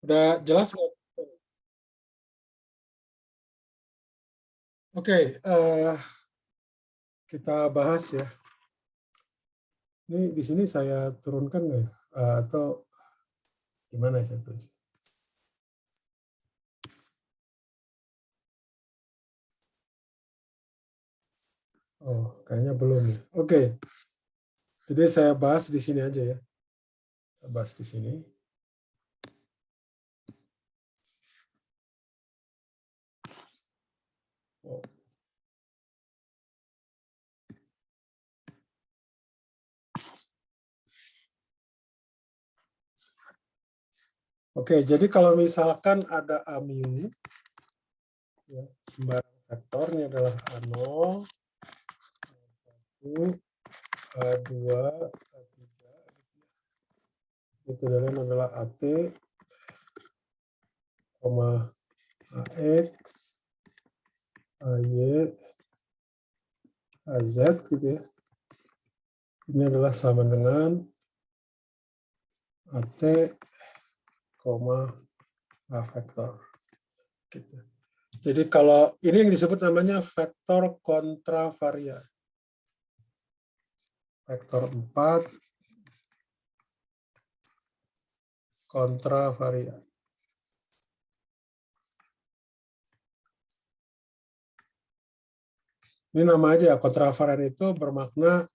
Udah jelas nggak? Oke, kita bahas ya. Ini di sini saya turunkan nggak ya? Atau gimana ya saya tulis? Oh, kayaknya belum ya. Oke, jadi saya bahas di sini aja ya. Saya bahas di sini. Oh. Oke, jadi kalau misalkan ada AMIU, ya, sembarang vektornya adalah A0, A1, A2, A3, itu adalah AT, AX, AY, AZ gitu ya. Ini adalah sama dengan AT, A vektor. Gitu. Jadi kalau ini yang disebut namanya vektor kontravarian. Vektor 4 kontravarian. Ini nama aja ya, kontravarian itu bermakna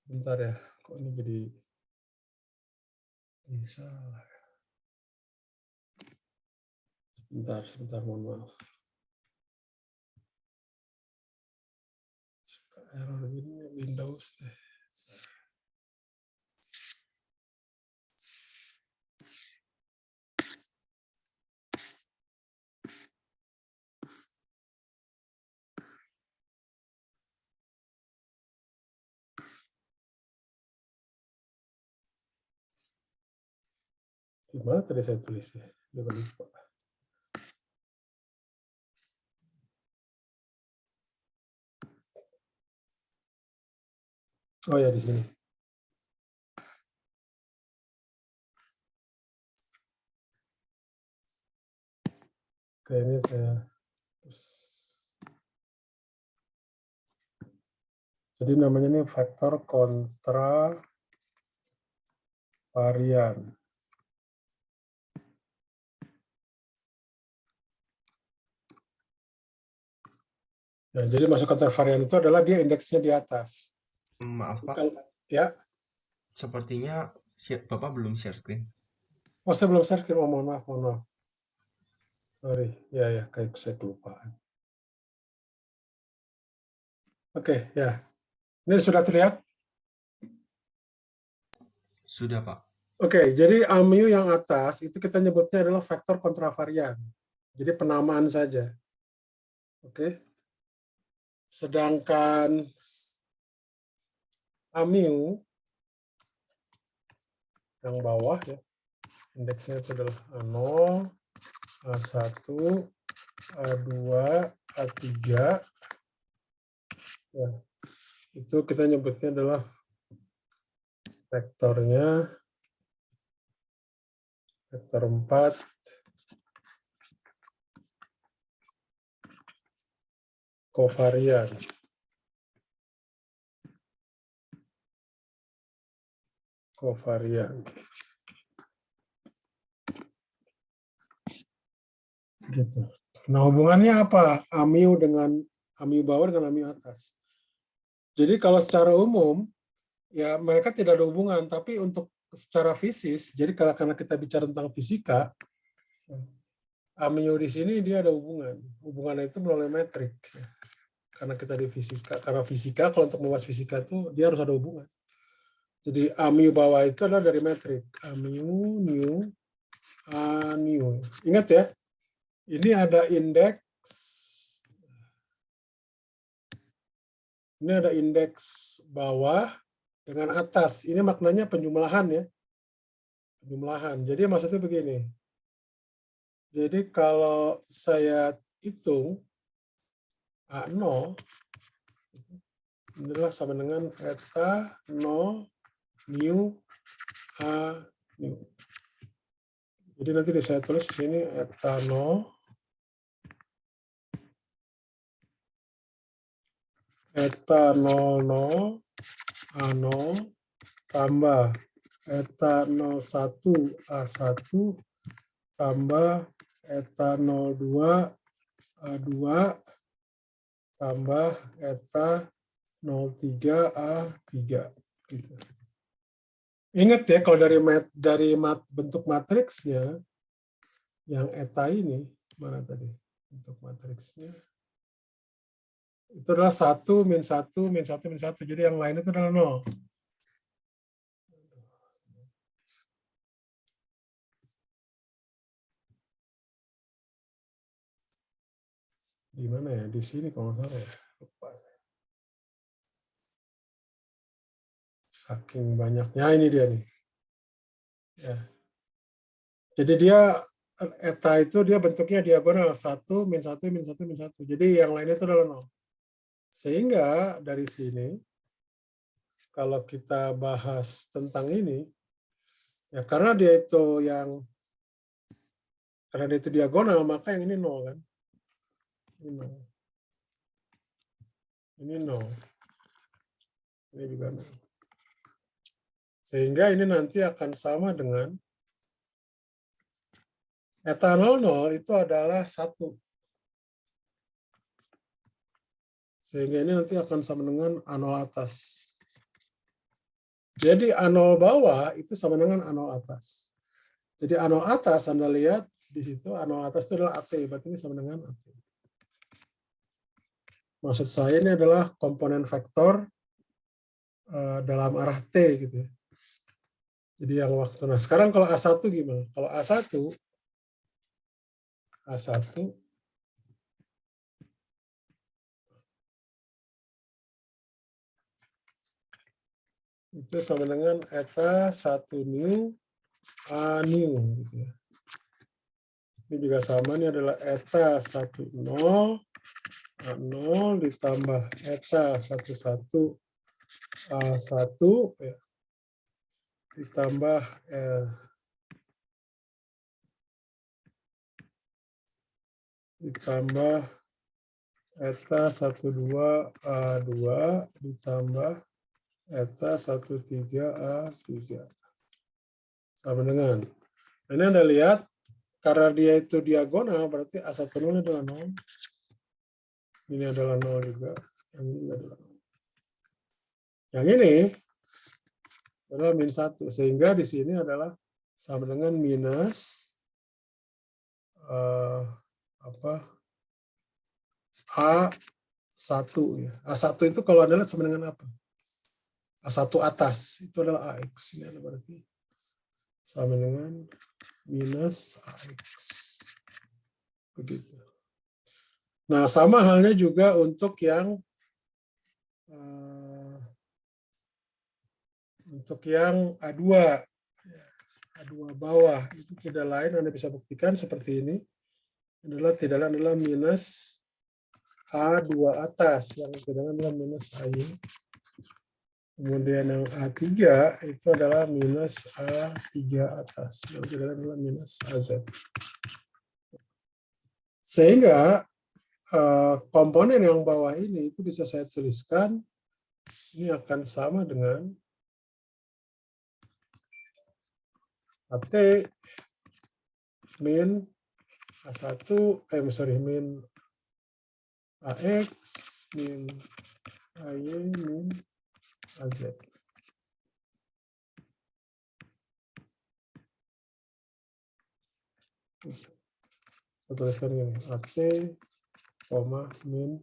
bentar ya, kok ini jadi salah. Sebentar, mohon maaf. Error ini Windows deh. Gimana tadi saya tulisnya? Jangan lupa. Oh ya, di sini. Oke, ini saya. Jadi namanya ini vektor kontravarian. Ya, jadi masuk kontravarian itu adalah dia indeksnya di atas. Maaf Pak, Ya. sepertinya Bapak belum share screen. Oh, saya belum share screen. Oh, mohon maaf. Sorry. Ya, kayak saya kelupaan. Oke, ya. Ini sudah terlihat? Sudah Pak. Oke, jadi AMIU yang atas itu kita nyebutnya adalah vektor kontravarian. Jadi penamaan saja. Oke. Sedangkan AMIU yang bawah ya, indeksnya itu adalah A0, A1, A2, A3. Ya, itu kita nyebutnya adalah vektornya vektor 4 kovarian. Gitu. Nah, hubungannya apa? AMIU dengan AMIU bawah dengan AMIU atas. Jadi kalau secara umum ya mereka tidak ada hubungan, tapi untuk secara fisis, jadi karena kita bicara tentang fisika, AMIU di sini dia ada hubungan. Hubungannya itu melalui metrik. Karena kita di fisika, karena fisika kalau untuk membahas fisika itu dia harus ada hubungan. Jadi AMIU bawah itu adalah dari metrik. AMIU, nu, ANU. Ingat ya, ini ada indeks bawah dengan atas. Ini maknanya penjumlahan ya. Penjumlahan. Jadi maksudnya begini. Jadi kalau saya hitung A0, Ini adalah sama dengan eta 0 mu A mu. Jadi nanti saya tulis di sini eta 0 eta 00 A0 tambah eta 01 A1 tambah eta 02 A2 tambah eta 03 A3 gitu. Ingat ya, kalau dari bentuk matriksnya yang eta ini mana tadi bentuk matriksnya itu adalah 1 min 1 min 1 min 1, jadi yang lain itu adalah 0. Di mana ya? Di sini kalau nggak salah ya. Lupa. Saking banyaknya ini dia nih. Ya. Jadi dia eta itu dia bentuknya diagonal 1 min 1 min 1 min 1. Jadi yang lainnya itu adalah 0. Sehingga dari sini kalau kita bahas tentang ini ya karena dia itu diagonal maka yang ini 0 kan. Ini 0. Ini 0. Ini juga 0. Sehingga ini nanti akan sama dengan eta 00 itu adalah 1. Sehingga ini nanti akan sama dengan A0 atas. Jadi A0 bawah itu sama dengan A0 atas. Jadi A0 atas, Anda lihat di situ, A0 atas itu adalah AT, berarti ini sama dengan AT. Maksud saya ini adalah komponen vektor dalam arah T gitu ya. Jadi yang waktu, nah sekarang kalau A1 gimana? Kalau A1 itu sama dengan eta 1 nu A nu gitu ya. Ini juga sama, ini adalah eta 10 A0 ditambah eta 11 A1 ya, ditambah eta 12 A2 ditambah eta 13 A3 sama dengan. Ini Anda lihat karena dia itu diagonal berarti A10 adalah 0. Ini adalah 0 juga. Yang ini adalah 0. Yang ini adalah min 1. Sehingga di sini adalah sama dengan minus A1 ya. A1 itu kalau Anda lihat sama dengan apa? A1 atas itu adalah AX. Ini adalah berarti sama dengan minus AX. Begitu. Nah, sama halnya juga untuk yang A2. A2 bawah itu tidak lain, Anda bisa buktikan seperti ini. Tidak lain adalah minus A2 atas, yang tidak lain adalah minus AY. Kemudian yang A3 itu adalah minus A3 atas, yang tidak lain adalah minus AZ. Sehingga komponen yang bawah ini itu bisa saya tuliskan, ini akan sama dengan AT min A1, min AX min AY min AZ. Saya tuliskan ini, AT, min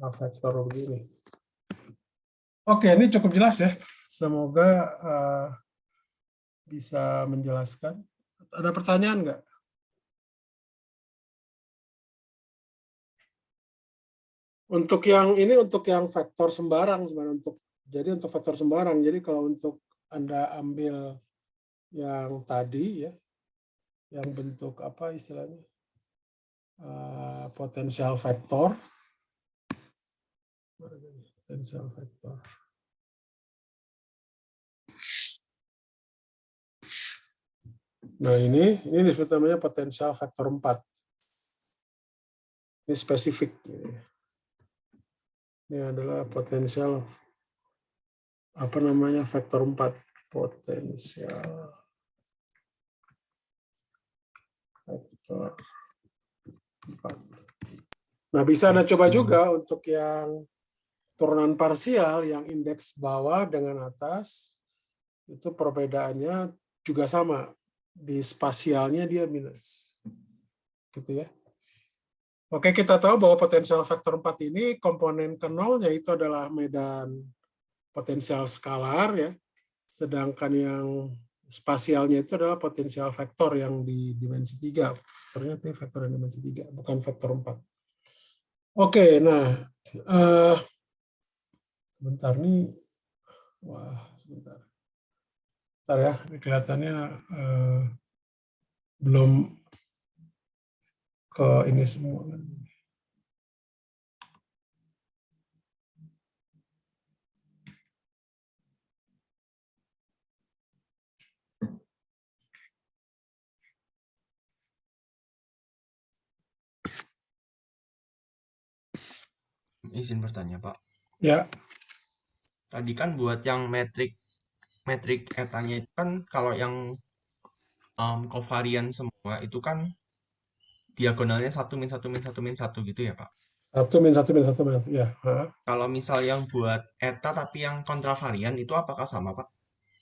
A vektor begini. Oke, ini cukup jelas ya. Semoga bisa menjelaskan. Ada pertanyaan nggak? Untuk yang ini untuk yang vektor sembarang sebenarnya jadi untuk vektor sembarang. Jadi kalau untuk Anda ambil yang tadi ya, yang bentuk apa istilahnya? Potensial vektor. Potential vector. Nah, ini disebut namanya potensial vektor 4. Ini spesifik. Ini adalah potensial apa namanya vektor 4. Potensial vektor 4. Nah, bisa Anda coba juga untuk yang turunan parsial yang indeks bawah dengan atas, itu perbedaannya juga sama. Di spasialnya dia minus. Gitu ya. Oke, kita tahu bahwa potensial vektor 4 ini komponen ke nolnya itu adalah medan potensial skalar ya. Sedangkan yang spasialnya itu adalah potensial vektor yang di dimensi 3. Ternyata vektor yang dimensi 3, bukan vektor 4. Oke, nah sebentar nih. Wah, sebentar. Bentar ya, ini kelihatannya belum ke ini semua. Izin bertanya, Pak. Ya, Tadi kan buat yang metrik etanya itu kan kalau yang covarian semua itu kan diagonalnya 1 min 1 min 1 min 1 gitu ya, Pak. 1 min 1 min 1 min 1. Ya. Kalau misal yang buat eta tapi yang kontravarian itu apakah sama, Pak?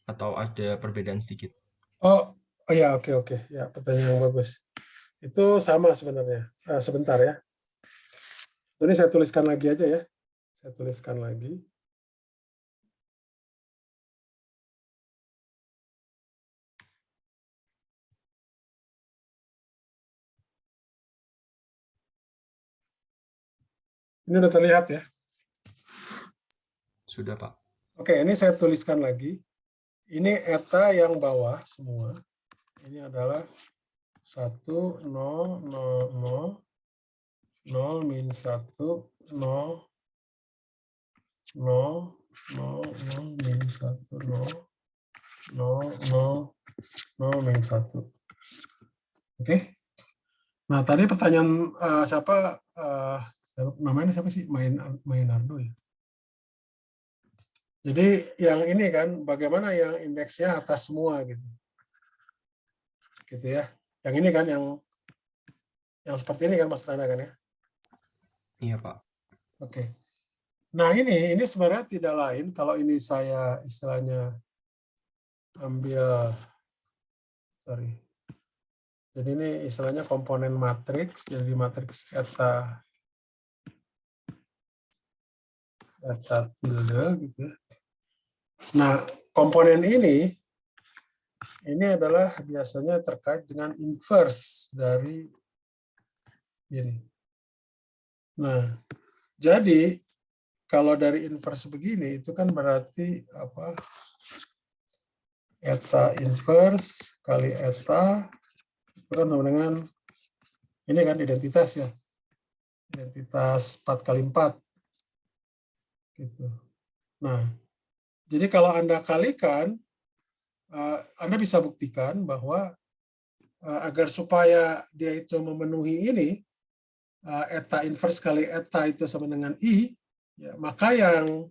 Atau ada perbedaan sedikit? Oh, ya, oke. Ya, pertanyaan yang bagus. Itu sama sebenarnya. Sebentar ya. Ini saya tuliskan lagi aja ya. Saya tuliskan lagi. Ini udah terlihat ya. Sudah, Pak. Oke, ini saya tuliskan lagi. Ini eta yang bawah semua. Ini adalah 1, 0, 0, 0, min 1, 0, 0, 0, min 1, 0, 0, 0, min 1. Oke. Nah, tadi pertanyaan siapa? Namanya siapa sih? Mainardo ya. Jadi yang ini kan, bagaimana yang indeksnya atas semua gitu. Gitu ya. Yang ini kan yang seperti ini kan maksud Anda kan ya? Iya, Pak. Oke. Nah, ini sebenarnya tidak lain kalau ini saya istilahnya ambil, sorry. Jadi ini istilahnya komponen matriks, jadi matriks eta tilde gitu ya. Nah, komponen ini adalah biasanya terkait dengan inverse dari ini. Nah, jadi kalau dari inverse begini itu kan berarti apa? Eta inverse kali eta itu kan sama dengan ini kan identitas ya. Identitas 4 kali 4. Gitu. Nah, jadi kalau Anda kalikan, Anda bisa buktikan bahwa agar supaya dia itu memenuhi ini, eta inverse kali eta itu sama dengan I, ya, maka yang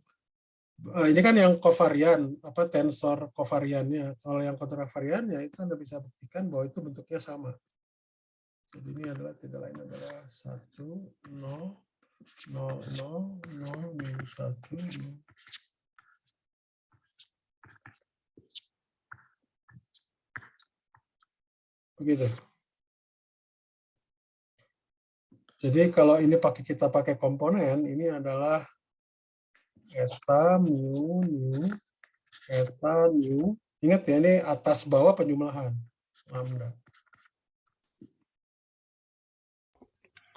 ini kan yang kovarian, apa tensor kovariannya. Kalau yang kontravariannya itu Anda bisa buktikan bahwa itu bentuknya sama. Jadi ini adalah tidak lain adalah 1, 0, 0, 0, 0, min 1, 0. Begitu. Jadi kalau ini kita pakai komponen, ini adalah eta, mu, nu, eta, nu. Ingat ya, ini atas bawah penjumlahan. Lambda.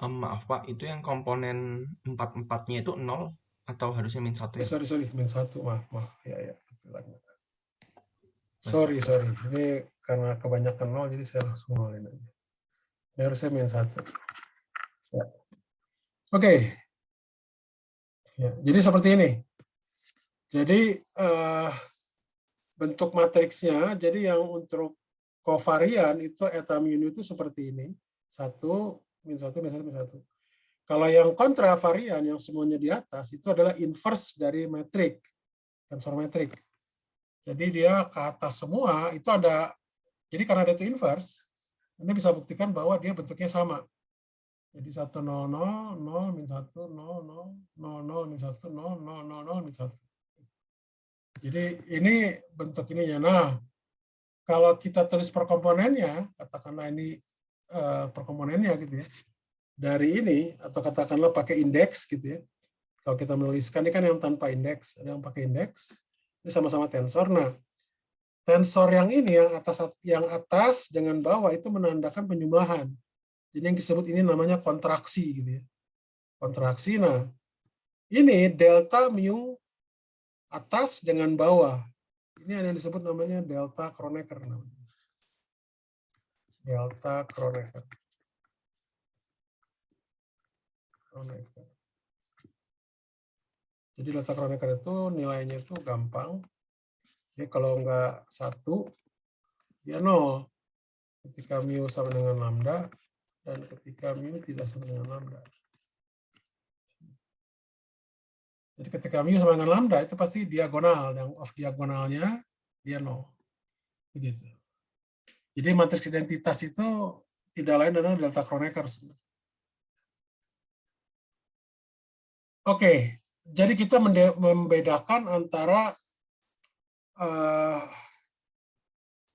Maaf, Pak. Itu yang komponen 4-4-nya itu 0 atau harusnya min 1 ya, Pak? Sorry. Min 1. Maaf. Ya. Baik, Sorry. Ini karena kebanyakan 0, jadi saya langsung nolin aja. Ini harusnya min 1. Ya. Oke. Ya, jadi seperti ini. Jadi bentuk matriksnya, jadi yang untuk kovarian itu eta mu itu seperti ini. 1, min 1, min 1, min 1. Kalau yang kontravarian, yang semuanya di atas, itu adalah inverse dari metrik, tensor metrik. Jadi dia ke atas semua, itu ada, jadi karena dia itu inverse, Anda bisa buktikan bahwa dia bentuknya sama. Jadi 1, 0, 0, 0, min 1, 0, 0, 0, 0, min 1, 0, 0, 0, 0, min 1. Jadi ini bentuk ininya. Nah, kalau kita tulis per komponennya, katakanlah ini per komponennya gitu ya, dari ini, atau katakanlah pakai indeks gitu ya, kalau kita menuliskan ini kan yang tanpa indeks, ada yang pakai indeks, ini sama-sama tensor. Nah, tensor yang ini, yang atas dengan bawah itu menandakan penjumlahan. Jadi yang disebut ini namanya kontraksi gitu ya. Kontraksi. Nah, ini delta mu atas dengan bawah. Ini yang disebut namanya delta Kronecker. Delta Kronecker. Jadi delta Kronecker itu nilainya itu gampang. Jadi kalau enggak 1, dia 0. Ketika mu sama dengan lambda, dan ketika mu tidak sama dengan lambda. Jadi ketika mu sama dengan lambda, itu pasti diagonal. Yang off diagonalnya, dia 0. Begitu. Jadi matriks identitas itu tidak lain adalah delta Kronecker. Oke, jadi kita membedakan antara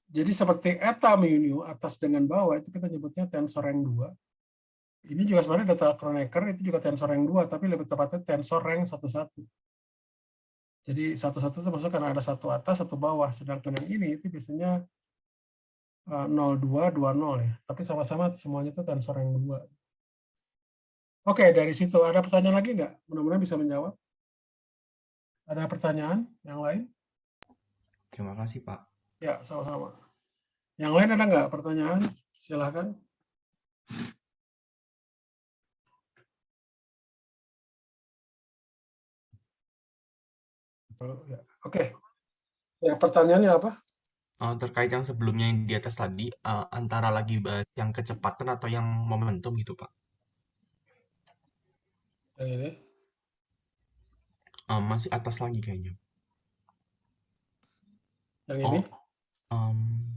jadi seperti eta mu atas dengan bawah itu kita nyebutnya tensor rank 2. Ini juga sebenarnya delta Kronecker itu juga tensor rank 2, tapi lebih tepatnya tensor rank 1,1. Jadi 1,1 itu maksudnya karena ada satu atas, satu bawah. Sedangkan yang ini itu biasanya 0,2, 2,0 ya. Tapi sama-sama semuanya itu tensor rank 2. Oke, dari situ ada pertanyaan lagi nggak? Mudah-mudahan bisa menjawab. Ada pertanyaan yang lain? Terima kasih, Pak. Ya, sama-sama. Yang lain ada nggak pertanyaan? Silahkan. Oke. Ya, pertanyaannya apa? Terkait yang sebelumnya yang di atas tadi, antara lagi bahas yang kecepatan atau yang momentum gitu, Pak. Yang ini. Masih atas lagi kayaknya. Yang ini.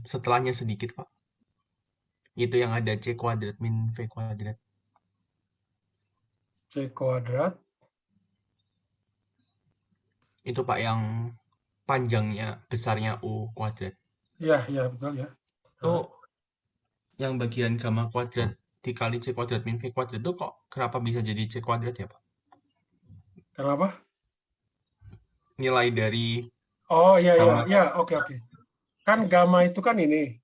Setelahnya sedikit, Pak. Itu yang ada C kuadrat min V kuadrat. C kuadrat. Itu, Pak, yang panjangnya, besarnya U kuadrat. Iya, iya, betul ya. Itu yang bagian gamma kuadrat dikali C kuadrat min V kuadrat itu kok kenapa bisa jadi C kuadrat ya, Pak? Kenapa? Nilai dari Oh, iya, iya, gamma. iya, oke, oke. Kan gamma itu kan ini.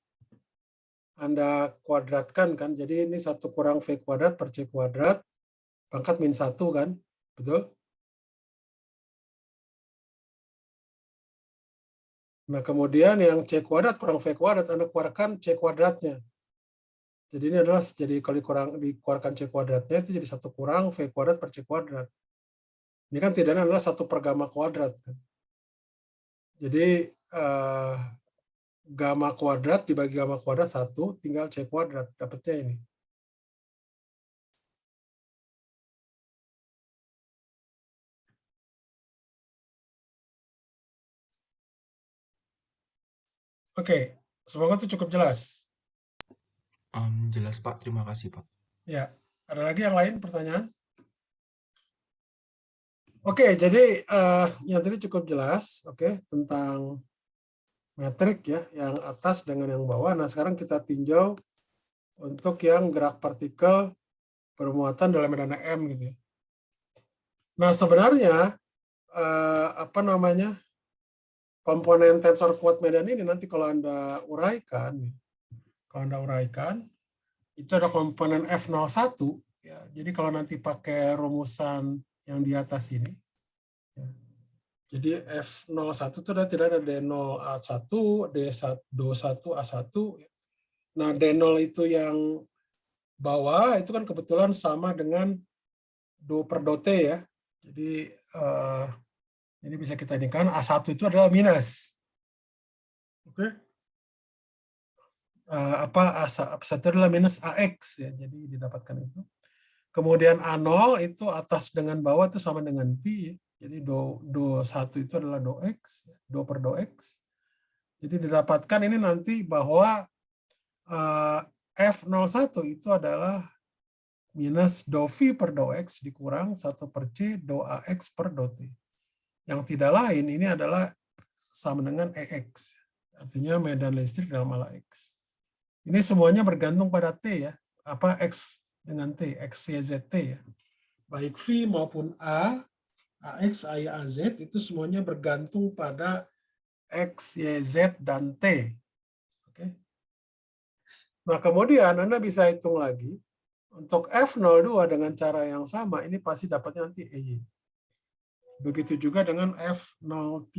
Anda kuadratkan kan, jadi ini 1 kurang V kuadrat per C kuadrat, pangkat min 1 kan, betul? Nah, kemudian yang C kuadrat kurang V kuadrat, Anda keluarkan C kuadratnya. Jadi ini adalah, jadi kalau dikeluarkan C kuadratnya, itu jadi 1 kurang V kuadrat per C kuadrat. Ini kan tidaknya adalah 1 per gamma kuadrat. Kan? Jadi, gamma kuadrat dibagi gamma kuadrat 1, tinggal C kuadrat, dapatnya ini. Oke, semoga itu cukup jelas. Jelas, Pak. Terima kasih, Pak. Ya, ada lagi yang lain pertanyaan? Oke, jadi yang tadi cukup jelas, oke, tentang metrik ya, yang atas dengan yang bawah. Nah, sekarang kita tinjau untuk yang gerak partikel bermuatan dalam medan M gitu ya. Nah, sebenarnya apa namanya? Komponen tensor kuat medan ini nanti kalau Anda uraikan, itu ada komponen F01 ya. Jadi kalau nanti pakai rumusan yang di atas ini ya. Jadi F01 itu tidak ada D0A1, D21A1. Nah, D0 itu yang bawah itu kan kebetulan sama dengan do per do T ya. Jadi ini bisa kita inikan A1 itu adalah minus. Oke. A1 adalah minus AX ya. Jadi didapatkan itu. Kemudian A0 itu atas dengan bawah itu sama dengan Pi. Jadi do 1 itu adalah do X, do per do X. Jadi didapatkan ini nanti bahwa F01 itu adalah minus do V per do X dikurang 1 per C do AX per do T. Yang tidak lain ini adalah sama dengan EX. Artinya medan listrik dalam ala X. Ini semuanya bergantung pada T ya. Apa X dengan T, X, Y, Z, T ya. Baik V maupun A, AX, AY, AZ itu semuanya bergantung pada X, Y, Z, dan T. Oke. Nah, kemudian Anda bisa hitung lagi. Untuk F02 dengan cara yang sama, ini pasti dapatnya nanti EY. Begitu juga dengan F03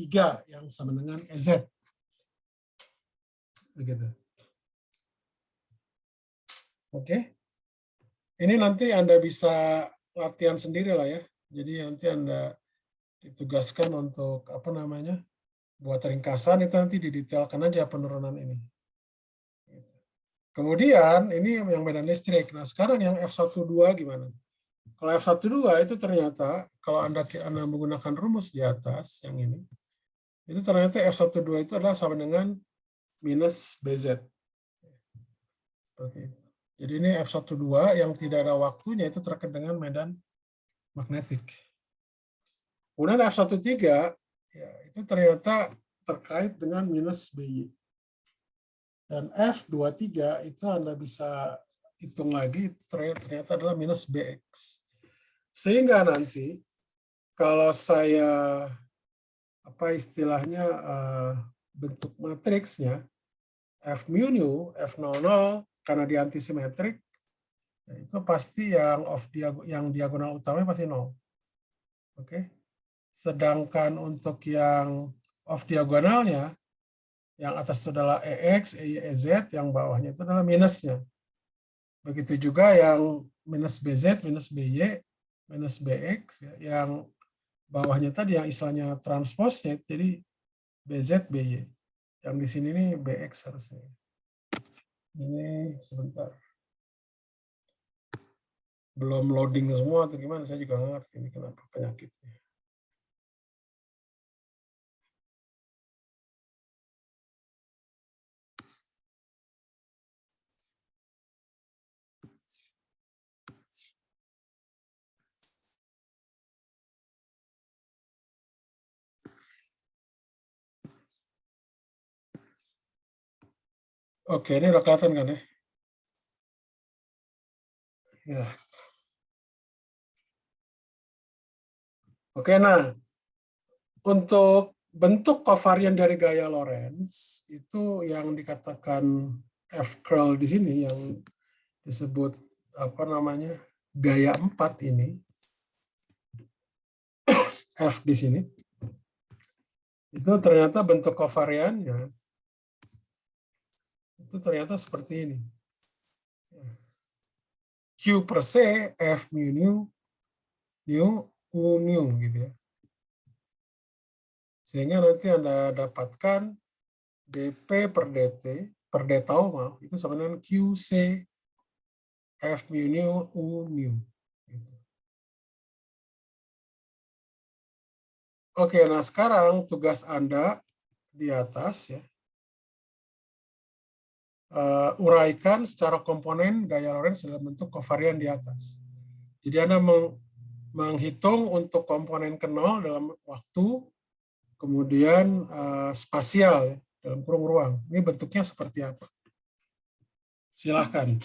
yang sama dengan EZ. Begitu. Oke. Ini nanti Anda bisa latihan sendiri lah ya. Jadi nanti Anda ditugaskan untuk buat ringkasan, itu nanti didetailkan aja penurunan ini. Kemudian ini yang medan listrik. Nah sekarang yang F12 gimana? Kalau F12 itu ternyata kalau Anda menggunakan rumus di atas yang ini, itu ternyata F12 itu adalah sama dengan minus BZ. Seperti itu. Jadi ini F12 yang tidak ada waktunya itu terkait dengan medan magnetik. Kemudian F13 ya, itu ternyata terkait dengan minus BY. Dan F23 itu Anda bisa hitung lagi ternyata adalah minus BX. Sehingga nanti kalau saya istilahnya bentuk matriksnya F mu nu, F00 karena di antisimetrik itu pasti yang diagonal utamanya pasti 0. Oke. Sedangkan untuk yang off diagonalnya yang atas itu adalah EX, EY, EZ, yang bawahnya itu adalah minusnya. Begitu juga yang minus BZ, minus BY, minus BX, yang bawahnya tadi yang istilahnya transposnya, jadi BZ, BY. Yang di sini nih BX harusnya. Ini sebentar. Belum loading semua atau gimana, saya juga nggak ngerti ini kenapa penyakitnya. Oke, ini udah kelihatan kan ya? Ya. Oke, nah untuk bentuk kovarian dari gaya Lorentz itu yang dikatakan F curl di sini yang disebut gaya 4 ini, F di sini, itu ternyata bentuk kovariannya itu ternyata seperti ini. Q per C, F mu nu, U nu gitu ya. Sehingga nanti Anda dapatkan dP per dt, per d tau itu sama dengan QC F mu nu U nu. Oke, nah sekarang tugas Anda di atas ya, uraikan secara komponen gaya Lorentz dalam bentuk kovarian di atas. Jadi Anda menghitung untuk komponen ke nol dalam waktu, kemudian spasial ya, dalam kurung ruang. Ini bentuknya seperti apa? Silahkan.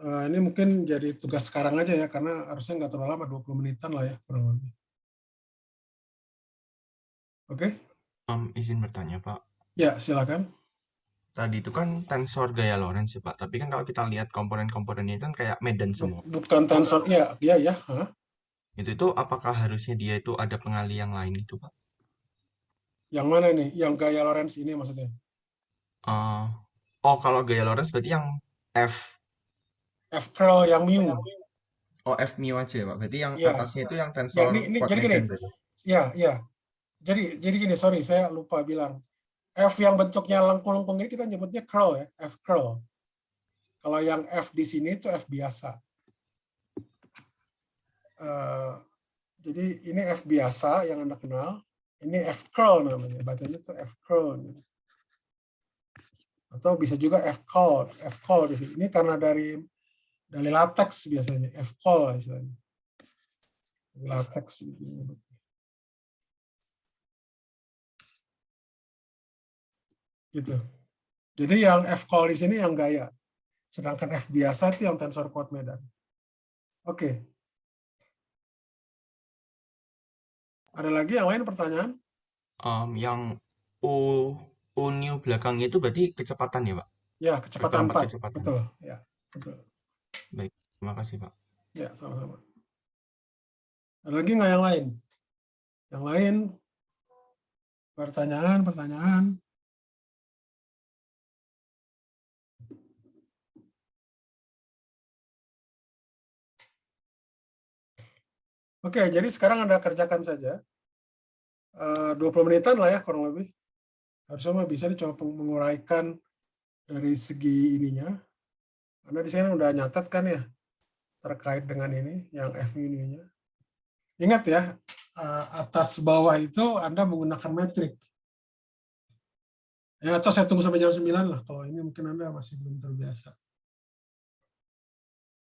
Ini mungkin jadi tugas sekarang aja ya, karena harusnya nggak terlalu lama, 20 menitan lah ya, kurang lebih. Oke? Izin bertanya, Pak. Ya, silakan. Tadi itu kan tensor gaya Lorentz ya, Pak. Tapi kan kalau kita lihat komponen-komponennya itu kan kayak medan semua. Bukan tensor, ya, ya. Itu apakah harusnya dia itu ada pengali yang lain gitu, Pak? Yang mana nih? Yang gaya Lorentz ini maksudnya? Oh, kalau gaya Lorentz berarti yang F. F curl yang mu. Oh, F mu aja ya, Pak. Berarti yang Iya, atasnya itu yang ya tensor ini kuat jadi gini. Medan berarti. Ya, ya. Jadi gini, sorry saya lupa bilang. F yang bentuknya lengkung-lengkung ini kita nyebutnya curl ya, F curl. Kalau yang F di sini itu F biasa. Eh, jadi ini F biasa yang Anda kenal. Ini F curl namanya. Bacanya itu F curl. Atau bisa juga F call. F call di sini. Ini karena dari latex biasanya. F call istilahnya. Latex gitu. Jadi yang F call di sini yang gaya. Sedangkan F biasa itu yang tensor kuat medan. Oke. Ada lagi yang lain pertanyaan? Yang U U new belakangnya itu berarti kecepatan ya, Pak? Ya, Vektor kecepatan 4 4. kecepatan. Betul. Ya, betul. Baik, terima kasih, Pak. Ya, sama-sama. Ada lagi nggak yang lain? Yang lain, pertanyaan. Oke, jadi sekarang Anda kerjakan saja. 20 menitan lah ya, kurang lebih. Harusnya bisa dicoba menguraikan dari segi ininya. Anda di sini udah nyatet kan ya, terkait dengan ini, yang F ininya. Ingat ya, atas bawah itu Anda menggunakan metrik. Ya, atau saya tunggu sampai jam 9 lah, kalau ini mungkin Anda masih belum terbiasa.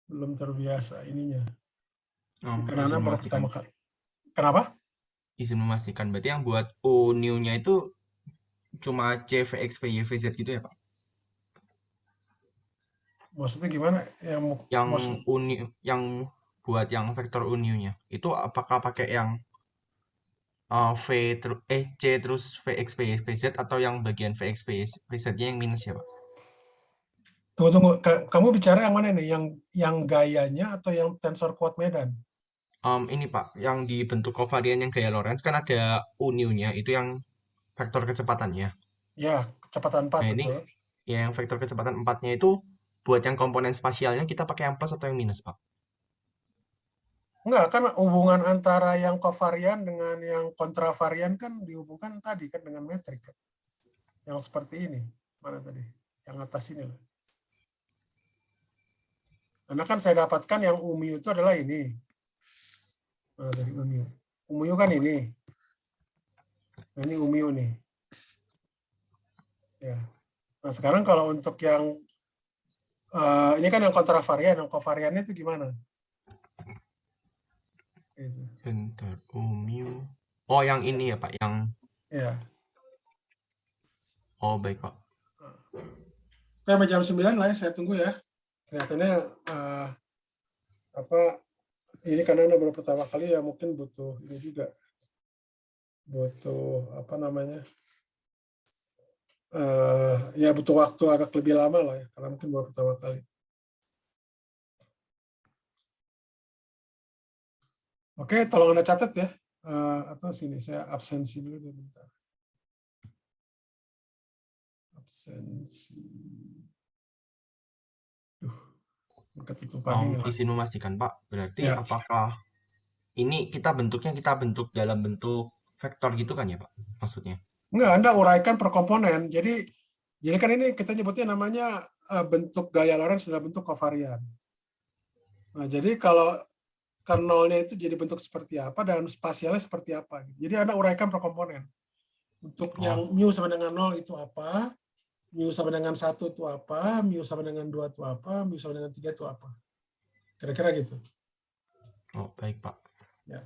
Belum terbiasa ininya. Karena Anda Izin baru memastikan. pertama kali. Kenapa? Izin memastikan. Berarti yang buat U new-nya itu cuma C, V, X, V, Y, V, Z gitu ya, Pak? Maksudnya gimana? Yang Maksud, U new, yang buat yang vektor U new-nya. Itu apakah pakai yang C terus V, X, V, Y, V, Z atau yang bagian V, X, V, Y, V, Z-nya yang minus ya, Pak? tunggu. Kamu bicara yang mana nih? Yang gayanya atau yang tensor kuat medan? Ini Pak, yang dibentuk kovarian yang gaya Lorentz kan ada U new-nya, itu yang vektor kecepatannya. Ya, kecepatan 4, Nah, ini betul. ya, yang vektor kecepatan empatnya itu buat yang komponen spasialnya kita pakai yang plus atau yang minus, Pak? Enggak, kan hubungan antara yang kovarian dengan yang kontravarian kan dihubungkan tadi kan dengan metrik. Kan? Yang seperti ini. Mana tadi? Yang atas ini. Karena kan saya dapatkan yang UMI itu adalah ini. Mana tadi UMI? UMI kan ini. Nah, ini UMI nih. Ya. Nah, sekarang kalau untuk yang ini kan yang kontravarian, yang kovariannya itu gimana? Gitu. Bentar, U mu. Oh, yang Ya. ini ya, Pak, yang Ya. oh baik, Pak. Oke, sampai jam 9 lah ya, saya tunggu ya. Kelihatannya apa ini karena Anda baru pertama kali ya mungkin butuh ini juga. Butuh apa namanya? Ya butuh waktu agak lebih lama lah ya, karena mungkin baru pertama kali. Oke, tolong Anda catat ya. Atau sini, saya absensi dulu bentar. Absensi. Ketutupan ini. Izin memastikan, Pak. Berarti Ya, apakah ini kita bentuk dalam bentuk vektor gitu kan ya, Pak? Maksudnya. enggak, Anda uraikan per komponen. Jadi kan ini kita nyebutnya namanya bentuk gaya Lorentz dalam bentuk kovarian. Nah, jadi kalau kernelnya itu jadi bentuk seperti apa dan spasialnya seperti apa. Jadi Anda uraikan per komponen. Untuk yang Oh, mu sama dengan 0 itu apa, mu sama dengan 1 itu apa, mu sama dengan 2 itu apa, mu sama dengan 3 itu apa. Kira-kira gitu. oh baik, Pak. Ya,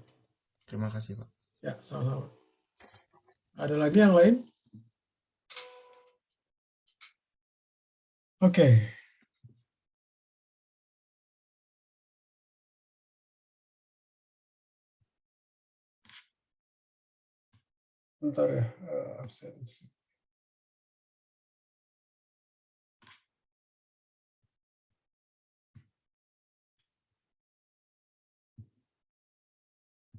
Terima kasih, Pak. ya, sama-sama. Ada lagi yang lain? Oke. Bentar ya, absensi.